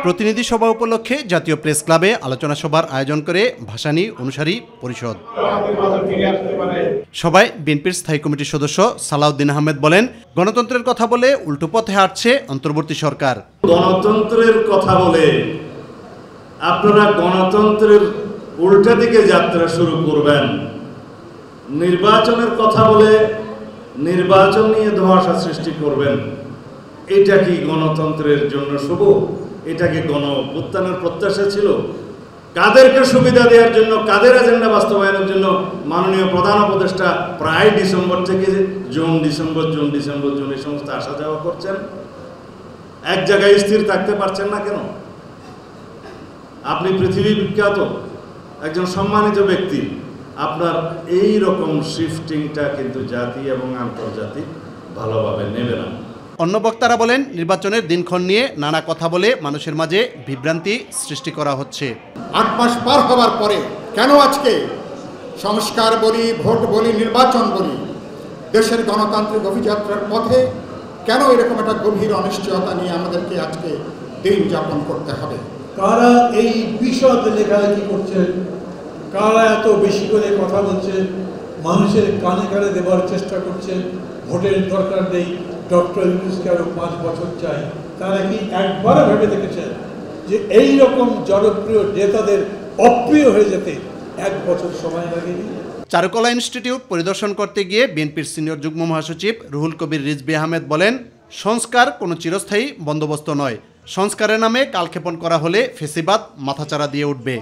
প্রতিনিধি সভা উপলক্ষে জাতীয় প্রেস ক্লাবে আলোচনা সভার আয়োজন করে ভাসানী অনুসারী পরিষদ। সভায় বিএনপির স্থায়ী কমিটির সদস্য সালাউদ্দিন আহমেদ বলেন, গণতন্ত্রের কথা বলে উল্টো পথে হাঁটছে অন্তর্বর্তী সরকার। গণতন্ত্রের কথা বলে আপনারা গণতন্ত্রের উল্টা দিকে যাত্রা শুরু করবেন। নির্বাচনের কথা বলে নির্বাচন নিয়ে ধোঁয়াশা সৃষ্টি করবেন। এটা কি গণতন্ত্রের জন্য শুভ? এটা কি গণঅভ্যুত্থানের প্রত্যাশা ছিল? কাদেরকে সুবিধা দেওয়ার জন্য, কাদের এজেন্ডা বাস্তবায়নের জন্য মাননীয় প্রধান উপদেষ্টা প্রায় ডিসেম্বর থেকে জুন ডিসেম্বর এই সমস্ত আসা যাওয়া করছেন? এক জায়গায় স্থির থাকতে পারছেন না কেন? আপনি পৃথিবী বিখ্যাত একজন সম্মানিত ব্যক্তি, আপনার এই রকম শিফটিংটা কিন্তু জাতি এবং আন্তর্জাতিক ভালোভাবে নেবে না। অন্য বক্তারা বলেন, নির্বাচনের দিনক্ষণ নিয়ে নানা কথা বলে মানুষের মাঝে বিভ্রান্তি সৃষ্টি করা হচ্ছে। ৮ মাস পার হবার পরে কেন আজকে সংস্কার বলি, ভোট বলি, নির্বাচন বলি, দেশের গণতান্ত্রিক অভিযাত্রার পথে কেন এরকম একটা গভীর অনিশ্চয়তা নিয়ে আমাদেরকে আজকে দিন যাপন করতে হবে? কারা এই বিশদ লেখালেখি করছেন, কারা এত বেশি করে কথা বলছেন, মানুষের কানে কানে দেওয়ার চেষ্টা করছেন, ভোটের দরকার নেই, ডক্টর ইউনূসকে আরো 5 বছর চাই, তারা কি একবারও ভেবে দেখেছেন যে এই রকম জনপ্রিয় নেতাদের অপ্রিয় হয়ে যেতে 1 বছর সময় লাগেনি? চারুকলা ইনস্টিটিউট পরিদর্শন করতে গিয়ে বিএনপির সিনিয়র যুগ্ম মহাসচিব রুহুল কবির রিজভী আহমেদ বলেন, সংস্কার কোনো চিরস্থায়ী বন্দোবস্ত নয়। সংস্কারের নামে কালক্ষেপণ করা হলে ফ্যাসিবাদ মাথাচাড়া দিয়ে উঠবে।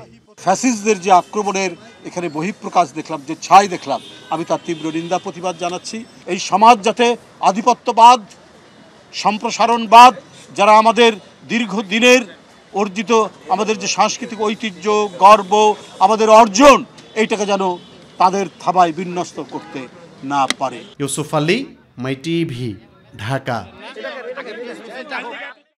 ফ্যাসিস্টদের যে আক্রমণের এখানে বহিঃপ্রকাশ দেখলাম, যে ছাই দেখলাম, আমি তার তীব্র নিন্দা প্রতিবাদ জানাচ্ছি। এই সমাজ যাতে আধিপত্যবাদ, সম্প্রসারণবাদ, যারা আমাদের দীর্ঘদিনের অর্জিত আমাদের যে সাংস্কৃতিক ঐতিহ্য, গর্ব, আমাদের অর্জন, এইটাকে যেন তাদের থাবায় বিন্যস্ত করতে না পারে। ইউসুফ আলী, মাই টিভি, ঢাকা।